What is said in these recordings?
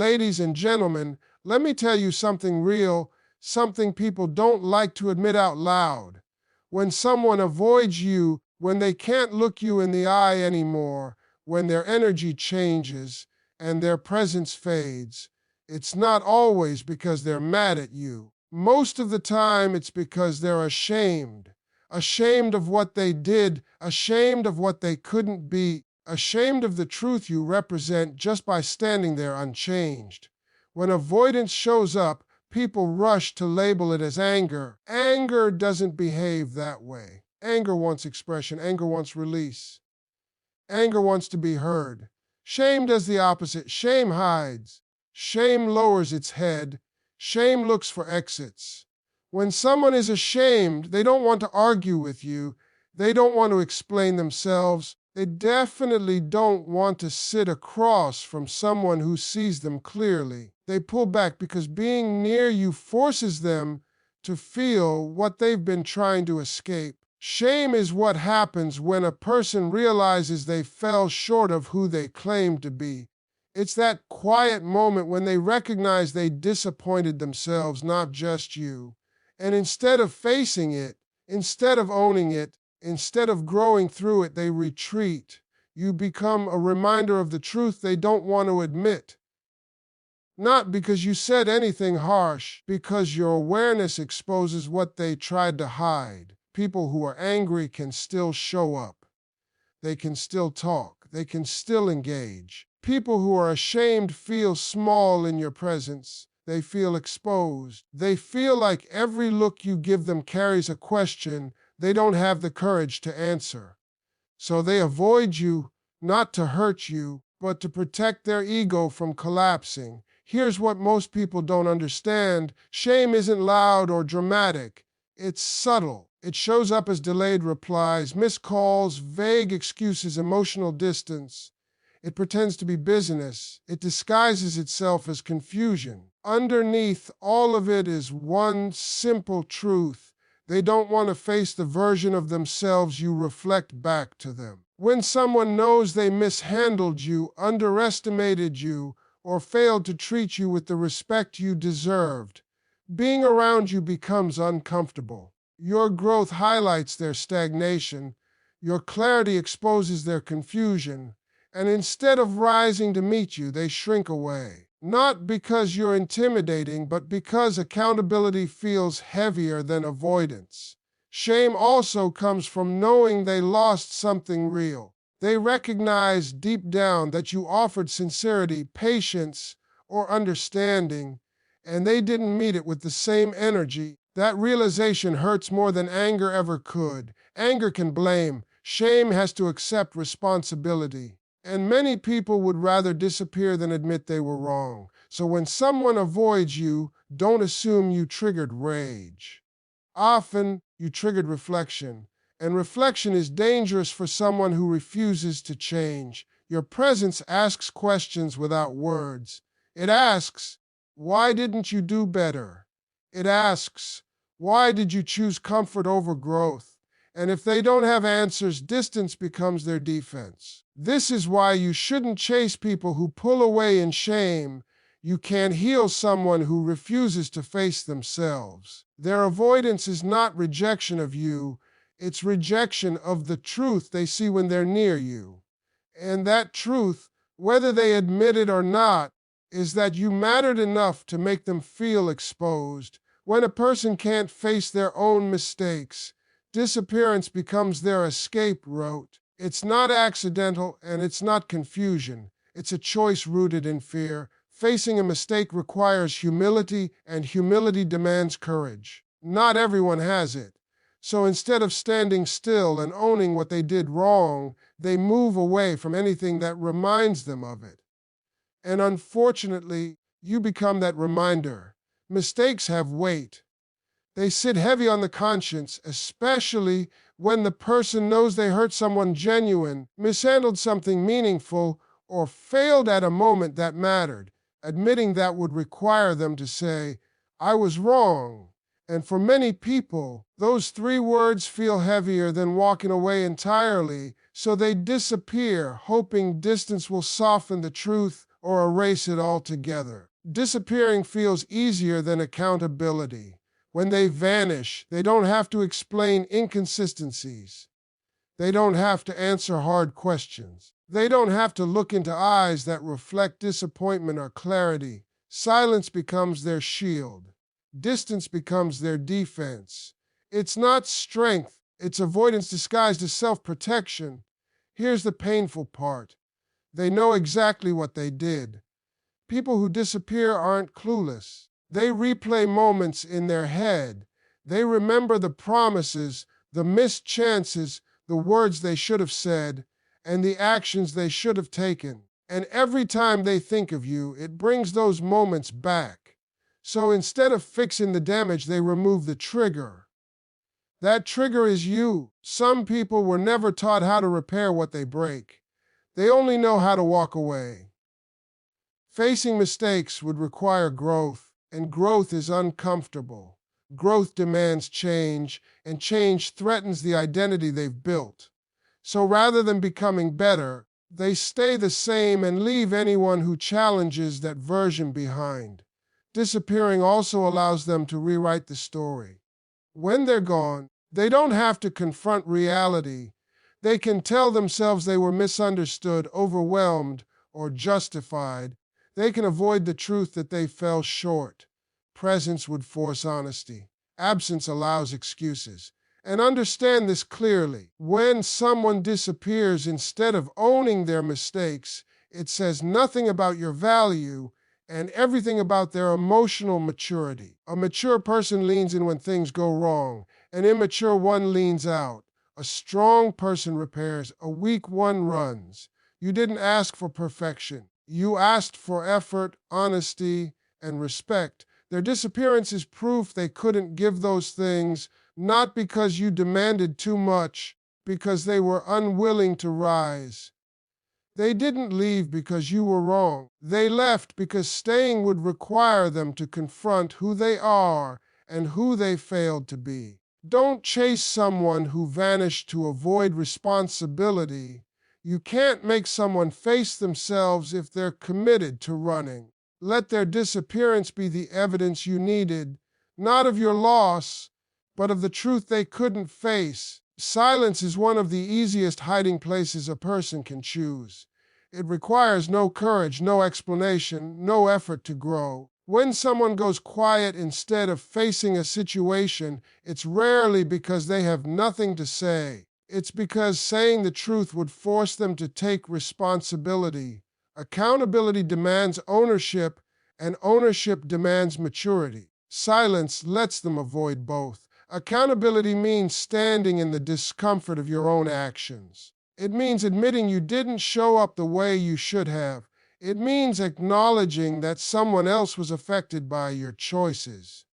Ladies and gentlemen, let me tell you something real, something people don't like to admit out loud. When someone avoids you, when they can't look you in the eye anymore, when their energy changes and their presence fades, it's not always because they're mad at you. Most of the time, it's because they're ashamed. Ashamed of what they did, ashamed of what they couldn't be, ashamed of the truth you represent just by standing there unchanged. When avoidance shows up, people rush to label it as anger. Anger doesn't behave that way. Anger wants expression. Anger wants release. Anger wants to be heard. Shame does the opposite. Shame hides. Shame lowers its head. Shame looks for exits. When someone is ashamed, they don't want to argue with you. They don't want to explain themselves. They definitely don't want to sit across from someone who sees them clearly. They pull back because being near you forces them to feel what they've been trying to escape. Shame is what happens when a person realizes they fell short of who they claimed to be. It's that quiet moment when they recognize they disappointed themselves, not just you. And instead of facing it, instead of owning it, instead of growing through it, they retreat. You become a reminder of the truth they don't want to admit. Not because you said anything harsh, because your awareness exposes what they tried to hide. People who are angry can still show up. They can still talk. They can still engage. People who are ashamed feel small in your presence. They feel exposed. They feel like every look you give them carries a question they don't have the courage to answer. So they avoid you, not to hurt you, but to protect their ego from collapsing. Here's what most people don't understand. Shame isn't loud or dramatic. It's subtle. It shows up as delayed replies, missed calls, vague excuses, emotional distance. It pretends to be business. It disguises itself as confusion. Underneath all of it is one simple truth. They don't want to face the version of themselves you reflect back to them. When someone knows they mishandled you, underestimated you, or failed to treat you with the respect you deserved, being around you becomes uncomfortable. Your growth highlights their stagnation. Your clarity exposes their confusion. And instead of rising to meet you, they shrink away. Not because you're intimidating, but because accountability feels heavier than avoidance. Shame also comes from knowing they lost something real. They recognize deep down that you offered sincerity, patience, or understanding, and they didn't meet it with the same energy. That realization hurts more than anger ever could. Anger can blame. Shame has to accept responsibility. And many people would rather disappear than admit they were wrong. So when someone avoids you, don't assume you triggered rage. Often, you triggered reflection. And reflection is dangerous for someone who refuses to change. Your presence asks questions without words. It asks, why didn't you do better? It asks, why did you choose comfort over growth? And if they don't have answers, distance becomes their defense. This is why you shouldn't chase people who pull away in shame. You can't heal someone who refuses to face themselves. Their avoidance is not rejection of you, it's rejection of the truth they see when they're near you. And that truth, whether they admit it or not, is that you mattered enough to make them feel exposed. When a person can't face their own mistakes, disappearance becomes their escape route. It's not accidental and it's not confusion. It's a choice rooted in fear. Facing a mistake requires humility, and humility demands courage. Not everyone has it. So instead of standing still and owning what they did wrong, they move away from anything that reminds them of it. And unfortunately, you become that reminder. Mistakes have weight. They sit heavy on the conscience, especially when the person knows they hurt someone genuine, mishandled something meaningful, or failed at a moment that mattered. Admitting that would require them to say, I was wrong. And for many people, those 3 words feel heavier than walking away entirely, so they disappear, hoping distance will soften the truth or erase it altogether. Disappearing feels easier than accountability. When they vanish, they don't have to explain inconsistencies. They don't have to answer hard questions. They don't have to look into eyes that reflect disappointment or clarity. Silence becomes their shield. Distance becomes their defense. It's not strength, it's avoidance disguised as self-protection. Here's the painful part. They know exactly what they did. People who disappear aren't clueless. They replay moments in their head. They remember the promises, the missed chances, the words they should have said, and the actions they should have taken. And every time they think of you, it brings those moments back. So instead of fixing the damage, they remove the trigger. That trigger is you. Some people were never taught how to repair what they break. They only know how to walk away. Facing mistakes would require growth, and growth is uncomfortable. Growth demands change, and change threatens the identity they've built. So rather than becoming better, they stay the same and leave anyone who challenges that version behind. Disappearing also allows them to rewrite the story. When they're gone, they don't have to confront reality. They can tell themselves they were misunderstood, overwhelmed, or justified. They can avoid the truth that they fell short. Presence would force honesty. Absence allows excuses. And understand this clearly. When someone disappears, instead of owning their mistakes, it says nothing about your value and everything about their emotional maturity. A mature person leans in when things go wrong. An immature one leans out. A strong person repairs. A weak one runs. You didn't ask for perfection. You asked for effort, honesty, and respect. Their disappearance is proof they couldn't give those things, not because you demanded too much, because they were unwilling to rise. They didn't leave because you were wrong. They left because staying would require them to confront who they are and who they failed to be. Don't chase someone who vanished to avoid responsibility. You can't make someone face themselves if they're committed to running. Let their disappearance be the evidence you needed, not of your loss, but of the truth they couldn't face. Silence is one of the easiest hiding places a person can choose. It requires no courage, no explanation, no effort to grow. When someone goes quiet instead of facing a situation, it's rarely because they have nothing to say. It's because saying the truth would force them to take responsibility. Accountability demands ownership, and ownership demands maturity. Silence lets them avoid both. Accountability means standing in the discomfort of your own actions. It means admitting you didn't show up the way you should have. It means acknowledging that someone else was affected by your choices.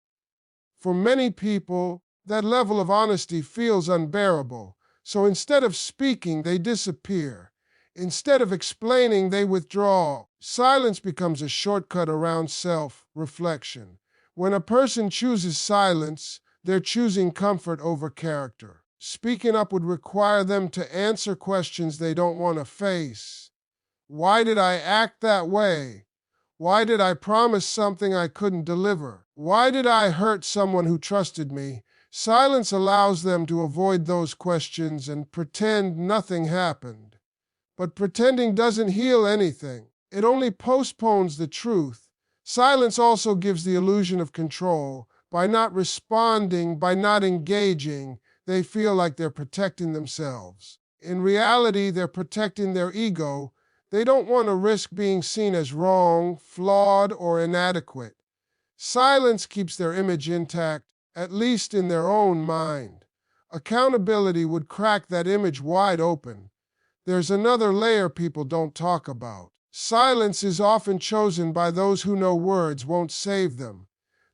For many people, that level of honesty feels unbearable. So instead of speaking, they disappear. Instead of explaining, they withdraw. Silence becomes a shortcut around self-reflection. When a person chooses silence, they're choosing comfort over character. Speaking up would require them to answer questions they don't want to face. Why did I act that way? Why did I promise something I couldn't deliver? Why did I hurt someone who trusted me? Silence allows them to avoid those questions and pretend nothing happened. But pretending doesn't heal anything. It only postpones the truth. Silence also gives the illusion of control. By not responding, by not engaging, they feel like they're protecting themselves. In reality, they're protecting their ego. They don't want to risk being seen as wrong, flawed, or inadequate. Silence keeps their image intact, at least in their own mind. Accountability would crack that image wide open. There's another layer people don't talk about. Silence is often chosen by those who know words won't save them.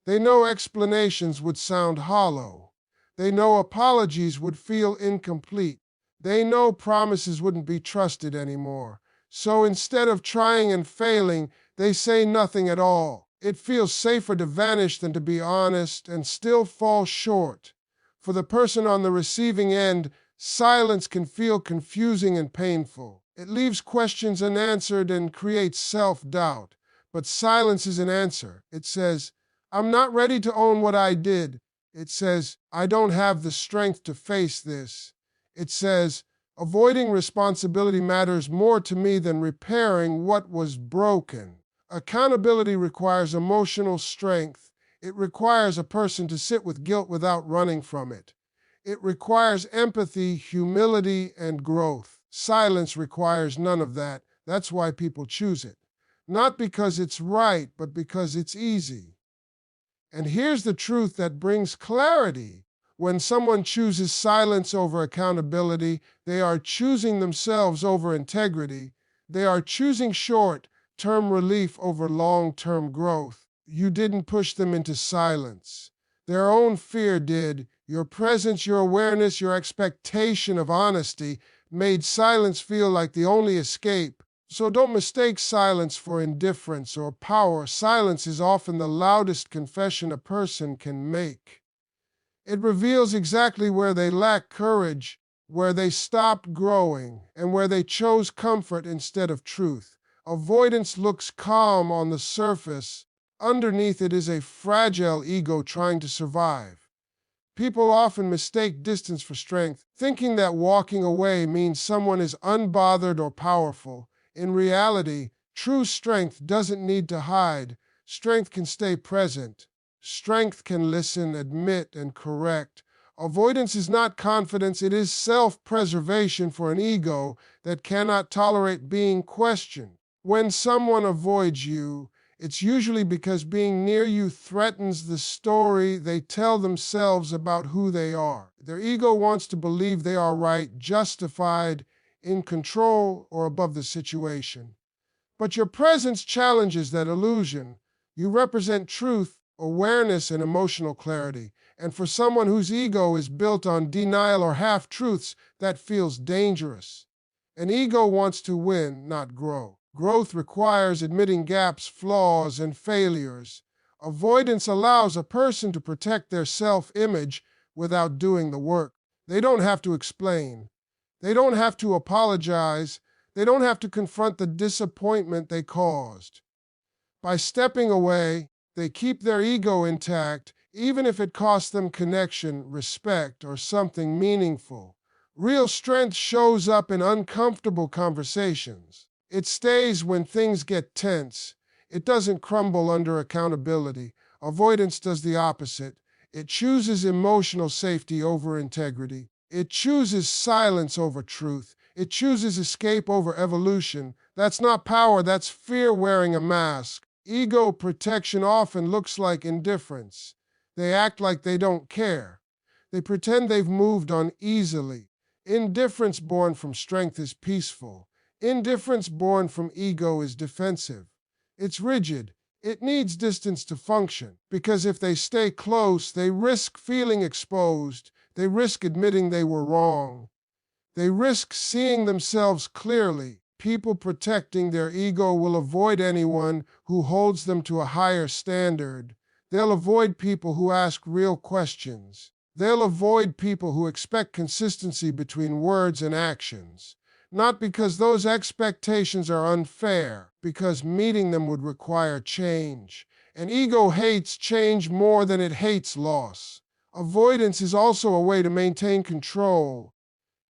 They know explanations would sound hollow. They know apologies would feel incomplete. They know promises wouldn't be trusted anymore. So instead of trying and failing, they say nothing at all. It feels safer to vanish than to be honest and still fall short. For the person on the receiving end, silence can feel confusing and painful. It leaves questions unanswered and creates self-doubt. But silence is an answer. It says, I'm not ready to own what I did. It says, I don't have the strength to face this. It says, avoiding responsibility matters more to me than repairing what was broken. Accountability requires emotional strength. It requires a person to sit with guilt without running from it. It requires empathy, humility, and growth. Silence requires none of that. That's why people choose it. Not because it's right, but because it's easy. And here's the truth that brings clarity. When someone chooses silence over accountability, they are choosing themselves over integrity. They are choosing short-term relief over long-term growth. You didn't push them into silence. Their own fear did. Your presence, your awareness, your expectation of honesty made silence feel like the only escape. So don't mistake silence for indifference or power. Silence is often the loudest confession a person can make. It reveals exactly where they lack courage, where they stopped growing, and where they chose comfort instead of truth. Avoidance looks calm on the surface. Underneath it is a fragile ego trying to survive. People often mistake distance for strength, thinking that walking away means someone is unbothered or powerful. In reality, true strength doesn't need to hide. Strength can stay present. Strength can listen, admit, and correct. Avoidance is not confidence, it is self-preservation for an ego that cannot tolerate being questioned. When someone avoids you, it's usually because being near you threatens the story they tell themselves about who they are. Their ego wants to believe they are right, justified, in control, or above the situation. But your presence challenges that illusion. You represent truth, awareness, and emotional clarity. And for someone whose ego is built on denial or half-truths, that feels dangerous. An ego wants to win, not grow. Growth requires admitting gaps, flaws, and failures. Avoidance allows a person to protect their self-image without doing the work. They don't have to explain. They don't have to apologize. They don't have to confront the disappointment they caused. By stepping away, they keep their ego intact, even if it costs them connection, respect, or something meaningful. Real strength shows up in uncomfortable conversations. It stays when things get tense. It doesn't crumble under accountability. Avoidance does the opposite. It chooses emotional safety over integrity. It chooses silence over truth. It chooses escape over evolution. That's not power, that's fear wearing a mask. Ego protection often looks like indifference. They act like they don't care. They pretend they've moved on easily. Indifference born from strength is peaceful. Indifference born from ego is defensive. It's rigid. It needs distance to function, because if they stay close, they risk feeling exposed. They risk admitting they were wrong. They risk seeing themselves clearly. People protecting their ego will avoid anyone who holds them to a higher standard. They'll avoid people who ask real questions. They'll avoid people who expect consistency between words and actions. Not because those expectations are unfair, because meeting them would require change. And ego hates change more than it hates loss. Avoidance is also a way to maintain control.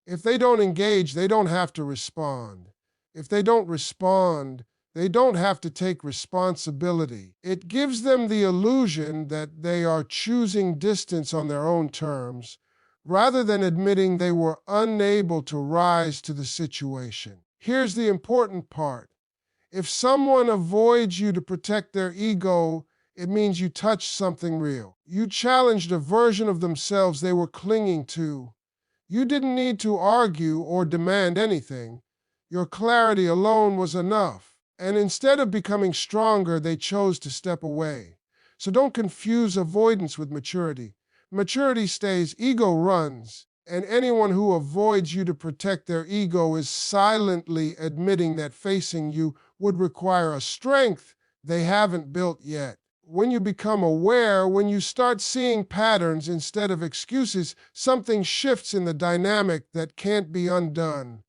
If they don't engage, they don't have to respond. If they don't respond, they don't have to take responsibility. It gives them the illusion that they are choosing distance on their own terms, rather than admitting they were unable to rise to the situation. Here's the important part. If someone avoids you to protect their ego, it means you touched something real. You challenged a version of themselves they were clinging to. You didn't need to argue or demand anything. Your clarity alone was enough. And instead of becoming stronger, they chose to step away. So don't confuse avoidance with maturity. Maturity stays, ego runs. And anyone who avoids you to protect their ego is silently admitting that facing you would require a strength they haven't built yet. When you become aware, when you start seeing patterns instead of excuses, something shifts in the dynamic that can't be undone.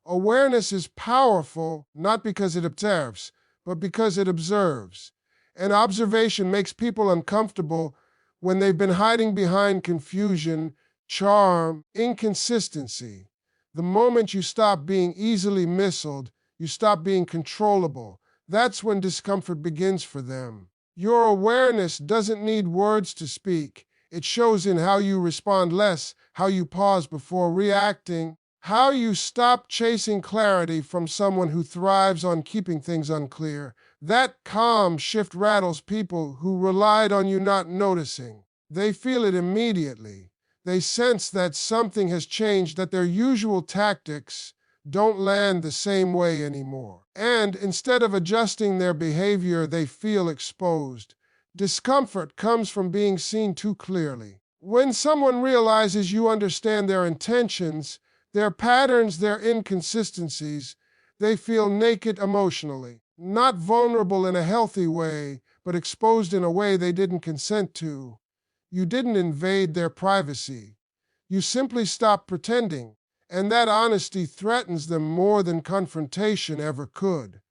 Awareness is powerful not because it observes, but because it observes. And observation makes people uncomfortable when they've been hiding behind confusion, charm, inconsistency. The moment you stop being easily missiled, you stop being controllable. That's when discomfort begins for them. Your awareness doesn't need words to speak. It shows in how you respond less, how you pause before reacting, how you stop chasing clarity from someone who thrives on keeping things unclear. That calm shift rattles people who relied on you not noticing. They feel it immediately. They sense that something has changed, that their usual tactics don't land the same way anymore. And instead of adjusting their behavior, they feel exposed. Discomfort comes from being seen too clearly. When someone realizes you understand their intentions, their patterns, their inconsistencies, they feel naked emotionally, not vulnerable in a healthy way, but exposed in a way they didn't consent to. You didn't invade their privacy. You simply stopped pretending, and that honesty threatens them more than confrontation ever could.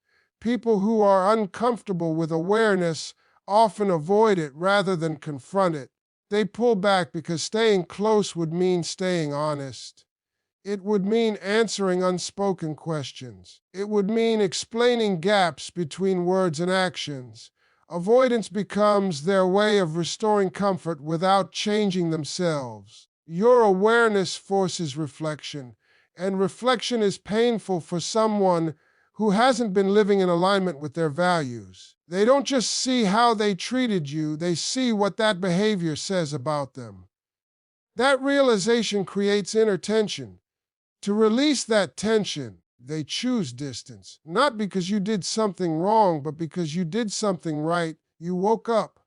People who are uncomfortable with awareness often avoid it rather than confront it. They pull back because staying close would mean staying honest. It would mean answering unspoken questions. It would mean explaining gaps between words and actions. Avoidance becomes their way of restoring comfort without changing themselves. Your awareness forces reflection, and reflection is painful for someone who hasn't been living in alignment with their values. They don't just see how they treated you, they see what that behavior says about them. That realization creates inner tension. To release that tension, they choose distance, not because you did something wrong, but because you did something right. You woke up.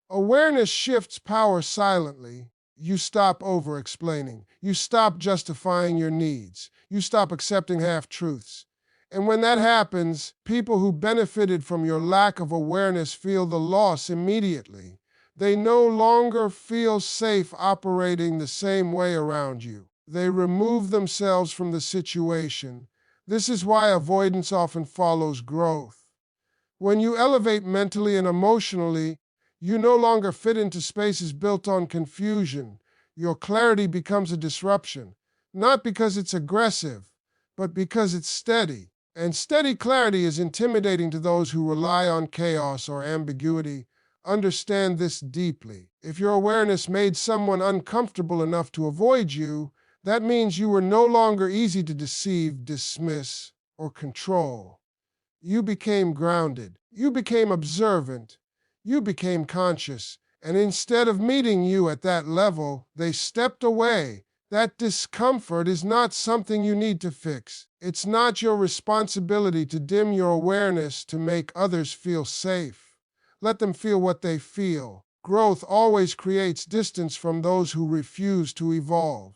Awareness shifts power silently. You stop over-explaining. You stop justifying your needs. You stop accepting half-truths. And when that happens, people who benefited from your lack of awareness feel the loss immediately. They no longer feel safe operating the same way around you. They remove themselves from the situation. This is why avoidance often follows growth. When you elevate mentally and emotionally, you no longer fit into spaces built on confusion. Your clarity becomes a disruption, not because it's aggressive, but because it's steady. And steady clarity is intimidating to those who rely on chaos or ambiguity. Understand this deeply. If your awareness made someone uncomfortable enough to avoid you, that means you were no longer easy to deceive, dismiss, or control. You became grounded. You became observant. You became conscious. And instead of meeting you at that level, they stepped away. That discomfort is not something you need to fix. It's not your responsibility to dim your awareness to make others feel safe. Let them feel what they feel. Growth always creates distance from those who refuse to evolve.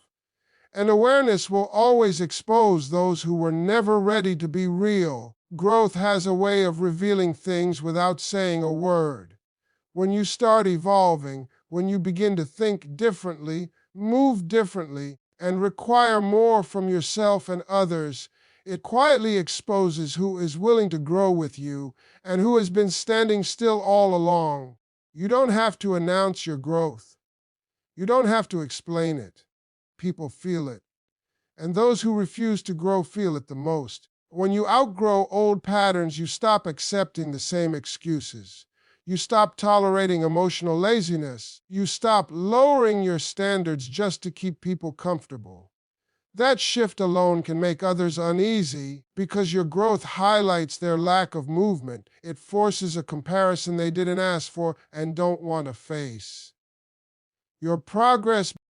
And awareness will always expose those who were never ready to be real. Growth has a way of revealing things without saying a word. When you start evolving, when you begin to think differently, move differently, and require more from yourself and others, it quietly exposes who is willing to grow with you and who has been standing still all along. You don't have to announce your growth. You don't have to explain it. People feel it. And those who refuse to grow feel it the most. When you outgrow old patterns, you stop accepting the same excuses. You stop tolerating emotional laziness. You stop lowering your standards just to keep people comfortable. That shift alone can make others uneasy because your growth highlights their lack of movement. It forces a comparison they didn't ask for and don't want to face. Your progress